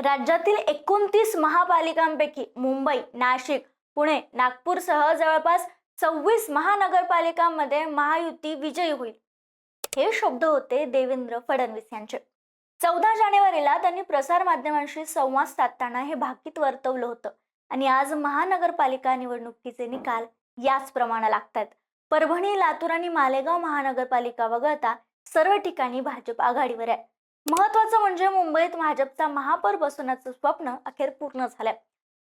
राज्यातील 29 महापालिकांपैकी मुंबई, नाशिक, पुणे, नागपूरसह जवळपास 26 महानगरपालिकांमध्ये महायुती विजयी होईल. हे शब्द होते देवेंद्र फडणवीस यांचे. 14 जानेवारीला त्यांनी प्रसार माध्यमांशी संवाद साधताना हे भाकीत वर्तवलं होतं. आणि आज महानगरपालिका निवडणुकीचे निकाल याच प्रमाणे लागतात. परभणी, लातूर आणि मालेगाव महानगरपालिका वगळता सर्व ठिकाणी भाजप आघाडीवर आहे. महत्वाचं म्हणजे मुंबईत भाजपचा महापौर बसवण्याचं स्वप्न अखेर पूर्ण झालंय.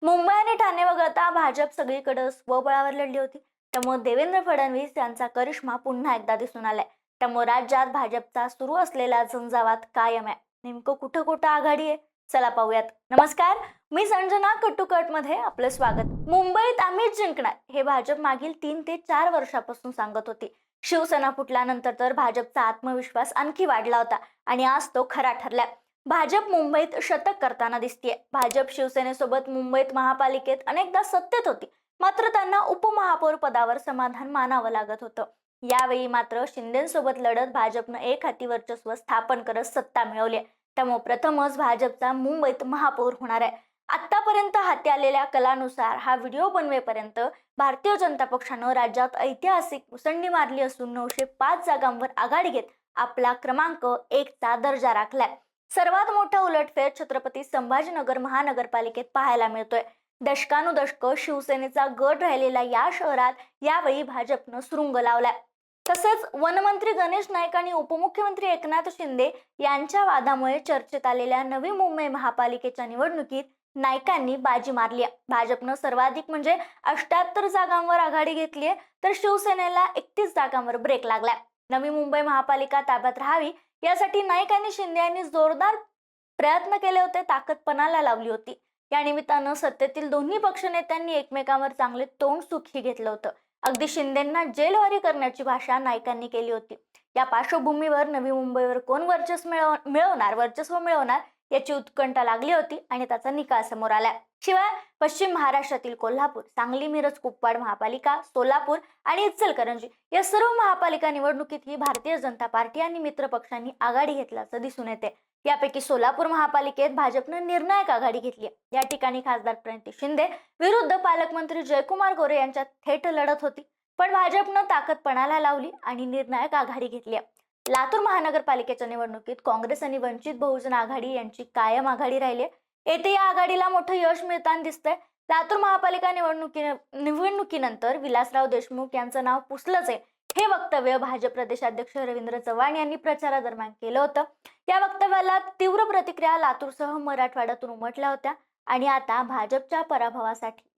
मुंबई आणि ठाणे वगळता भाजप सगळीकडे स्वबळावर लढली होती. त्यामुळे देवेंद्र फडणवीस यांचा करिश्मा पुन्हा एकदा दिसून आलाय. त्यामुळे राज्यात भाजपचा सुरू असलेला झंझावात कायम आहे. नेमकं कुठं कुठं आघाडी आहे, चला पाहूयात. नमस्कार, मी संजना कट्टुकट मध्ये आपलं स्वागत. मुंबईत आम्हीच जिंकणार हे भाजप मागील 3 ते 4 वर्षापासून सांगत होती. शिवसेना फुटल्यानंतर तर भाजपचा आत्मविश्वास आणखी वाढला होता आणि आज तो खरा ठरला. भाजप मुंबईत शतक करताना दिसतीये. भाजप शिवसेनेसोबत मुंबईत महापालिकेत अनेकदा सत्तेत होती, मात्र त्यांना उपमहापौर पदावर समाधान मानावं लागत होतं. यावेळी मात्र शिंदेसोबत लढत भाजपनं एक हाती वर्चस्व स्थापन करत सत्ता मिळवली. त्यामुळे प्रथमच भाजपचा मुंबईत महापौर होणार आहे. आतापर्यंत हाती आलेल्या कलानुसार हा व्हिडिओ बनवेपर्यंत भारतीय जनता पक्षानं राज्यात ऐतिहासिक मुसंडी मारली असून 905 जागांवर आघाडी घेत आपला क्रमांक 1 चा दर्जा राखलाय. सर्वात मोठा उलटफेर छत्रपती संभाजीनगर महानगरपालिकेत पाहायला मिळतोय. दशकानुदशक शिवसेनेचा गड राहिलेल्या या शहरात यावेळी भाजपनं सुरुंग लावलाय. तसेच वनमंत्री गणेश नाईक आणि उपमुख्यमंत्री एकनाथ शिंदे यांच्या वादामुळे चर्चेत आलेल्या नवी मुंबई महापालिकेच्या निवडणुकीत नाईकांनी बाजी मारली आहे. भाजपनं सर्वाधिक म्हणजे 78 जागांवर आघाडी घेतली आहे, तर शिवसेनेला 31 जागांवर ब्रेक लागलाय. नवी मुंबई महापालिका ताब्यात राहावी यासाठी नाईक आणि शिंदे यांनी जोरदार प्रयत्न केले होते, ताकद पणाला लावली होती. या निमित्तानं सत्तेतील दोन्ही पक्षनेत्यांनी एकमेकांवर चांगले तोंड सुखी घेतलं होतं. अगदी शिंदेंना जेलवारी करण्याची भाषा नाईकांनी केली होती. या पार्श्वभूमीवर नवी मुंबईवर कोण वर्चस्व मिळवणार याची उत्कंठा लागली होती आणि त्याचा निकाल समोर आला. शिवाय पश्चिम महाराष्ट्रातील कोल्हापूर, सांगली, मिरज, कुपवाड महापालिका, सोलापूर आणि इचलकरंजी या सर्व महापालिका निवडणुकीत ही भारतीय जनता पार्टी आणि मित्र पक्षांनी आघाडी घेतल्याचं दिसून येते. यापैकी सोलापूर महापालिकेत भाजपनं निर्णायक आघाडी घेतली. या ठिकाणी खासदार प्रणिती शिंदे विरुद्ध पालकमंत्री जयकुमार गोरे यांच्यात थेट लढत होती, पण भाजपनं ताकद पणाला लावली आणि निर्णायक आघाडी घेतली. लातूर महानगरपालिकेच्या निवडणुकीत काँग्रेस आणि वंचित बहुजन आघाडी यांची कायम आघाडी राहिली. येथे या आघाडीला मोठं यश मिळताना दिसतंय. लातूर महापालिका निवडणुकीनंतर विलासराव देशमुख यांचं नाव पुसलंच आहे, हे वक्तव्य भाजप प्रदेशाध्यक्ष रवींद्र चव्हाण यांनी प्रचारादरम्यान केलं होतं. या वक्तव्याला तीव्र प्रतिक्रिया लातूरसह मराठवाड्यातून उमटल्या होत्या आणि आता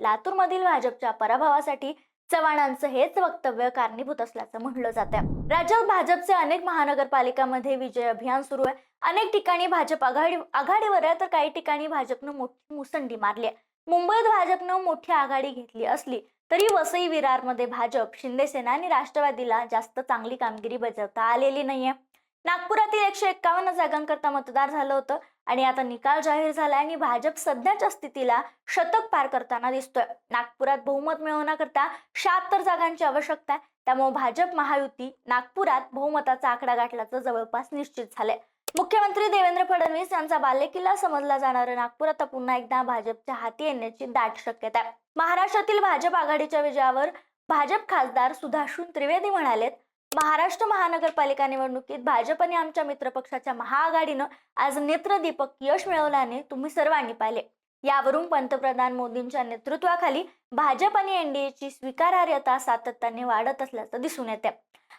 लातूरमधील भाजपच्या पराभवासाठी चव्हाणांचं हेच वक्तव्य कारणीभूत असल्याचं म्हटलं जातं. राज्यात भाजपचे अनेक महानगरपालिकांमध्ये विजय अभियान सुरू आहे. अनेक ठिकाणी भाजप आघाडीवर आहे, तर काही ठिकाणी भाजपनं मोठी मुसंडी मारली आहे. मुंबईत भाजपनं मोठी आघाडी घेतली असली तरी वसई विरारमध्ये भाजप, शिंदेसेना आणि राष्ट्रवादीला जास्त चांगली कामगिरी बजावता आलेली नाहीये. नागपुरातील 151 जागांकरता मतदार झालं होतं आणि आता निकाल जाहीर झाला आणि भाजप सध्याच्या स्थितीला शतक पार करताना दिसतोय. नागपुरात बहुमत मिळवण्याकरता 76 जागांची आवश्यकता आहे. त्यामुळे भाजप महायुती नागपुरात बहुमताचा आकडा गाठल्याचं जवळपास निश्चित झालंय. मुख्यमंत्री देवेंद्र फडणवीस यांचा बालेकिल्ला समजला जाणारं नागपूर आता पुन्हा एकदा भाजपच्या हाती येण्याची दाट शक्यता आहे. महाराष्ट्रातील भाजप आघाडीच्या विजयावर भाजप खासदार सुधांशू त्रिवेदी म्हणालेत, महाराष्ट्र महानगरपालिका निवडणुकीत भाजप आणि आमच्या मित्रपक्षाच्या महाआघाडीनं आज नेत्रदीपक यश मिळवल्याने तुम्ही सर्वांनी पाहिले. यावरून पंतप्रधान मोदींच्या नेतृत्वाखाली भाजप आणि एनडीएची स्वीकारार्हता सातत्याने वाढत असल्याचं दिसून येते.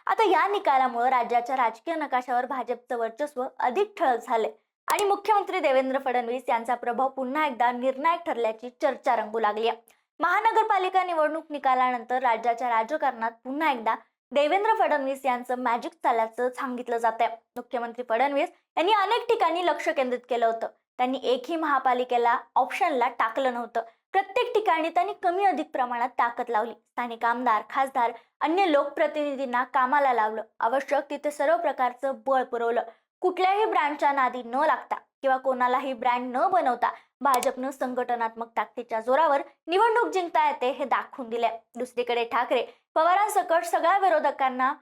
आता या निकालामुळे राज्याच्या राजकीय नकाशावर भाजपचं वर्चस्व अधिक ठळक झाले आणि मुख्यमंत्री देवेंद्र फडणवीस यांचा प्रभाव पुन्हा एकदा निर्णायक ठरल्याची चर्चा रंगू लागली आहे. महानगरपालिका निवडणूक निकालानंतर राज्याच्या राजकारणात पुन्हा एकदा देवेंद्र फडणवीस यांचं मॅजिक चालल्याचं सांगितलं जात आहे. मुख्यमंत्री फडणवीस यांनी अनेक ठिकाणी लक्ष केंद्रित केलं होतं. त्यांनी एकही महापालिकेला ऑप्शनला टाकलं नव्हतं. प्रत्येक ठिकाणी त्यांनी कमी अधिक प्रमाणात ताकद लावली. स्थानिक आमदार, खासदार, अन्य लोकप्रतिनिधींना कामाला लावलं. आवश्यक तिथे सर्व प्रकारचं बळ पुरवलं. कुठल्याही ब्रँडच्या नादी न लागता किंवा कोणालाही ब्रँड न बनवता भाजपनं संघटनात्मक ताकदीच्या जोरावर निवडणूक जिंकता येते हे दाखवून दिले. दुसरीकडे ठाकरे, पवारांसकट सगळ्या विरोधकांना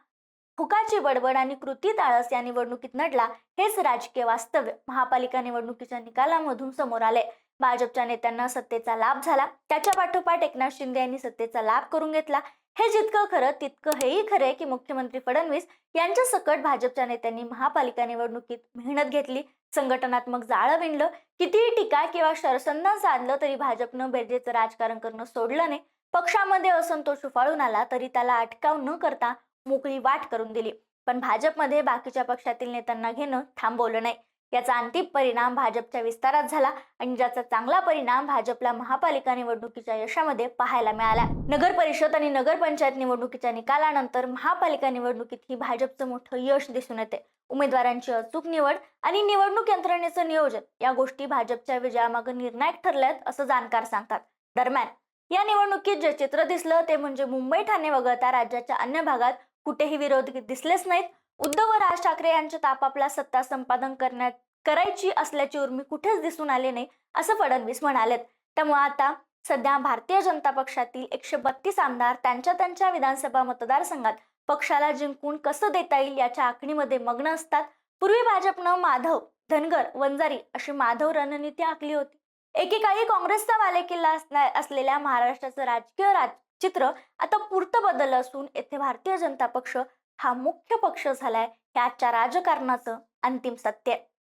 फुकाची बडबड आणि कृती आळस या निवडणुकीत नडला, हेच राजकीय वास्तव्य महापालिका निवडणुकीच्या निकालामधून समोर आले. भाजपच्या नेत्यांना सत्तेचा लाभ झाला, त्याच्या पाठोपाठ एकनाथ शिंदे यांनी सत्तेचा लाभ करून घेतला. हे जितकं खरं तितकं हेही खरे की मुख्यमंत्री फडणवीस यांच्या सकट भाजपच्या नेत्यांनी महापालिका निवडणुकीत मेहनत घेतली, संघटनात्मक जाळं विणलं. कितीही टीका किंवा शरसंधान साधलं तरी भाजपनं बेरजेचं राजकारण करणं सोडलं नाही. पक्षामध्ये असंतोष उफाळून आला तरी त्याला अटकाव न करता मोकळी वाट करून दिली. पण भाजपमध्ये बाकीच्या पक्षातील नेत्यांना घेणं थांबवलं नाही. याचा अंतिम परिणाम भाजपच्या विस्तारात झाला आणि ज्याचा चांगला परिणाम भाजपला महापालिका निवडणुकीच्या यशामध्ये पाहायला मिळाला. नगर परिषद आणि नगरपंचायत निवडणुकीच्या निकालानंतर महापालिका निवडणुकीत ही भाजपचं मोठं यश दिसून येते. उमेदवारांची अचूक निवड आणि निवडणूक यंत्रणेचं नियोजन या गोष्टी भाजपच्या विजयामागे निर्णायक ठरल्यात असं जाणकार सांगतात. दरम्यान या निवडणुकीत जे चित्र दिसलं ते म्हणजे मुंबई ठाणे वगळता राज्याच्या अन्य भागात कुठेही विरोध दिसलेच नाहीत. उद्धव व राज ठाकरे यांच्यात आपापला सत्ता संपादन करायची असल्याची उर्मी कुठेच दिसून आले नाही असं फडणवीस म्हणालेत. त्यामुळे आता सध्या भारतीय जनता पक्षातील 132 आमदार त्यांच्या विधानसभा मतदारसंघात पक्षाला जिंकून कसं देता येईल याच्या आखणीमध्ये मग्न असतात. पूर्वी भाजपनं माधव, धनगर, वंजारी अशी माधव रणनीती आखली होती. एकेकाळी काँग्रेसचा बालेकिल्ला असलेल्या महाराष्ट्राचं राजकीय चित्र आता पुरतं बदललं असून येथे भारतीय जनता पक्ष हा मुख्य पक्ष झालाय. हे आजच्या राजकारणाचं अंतिम सत्य.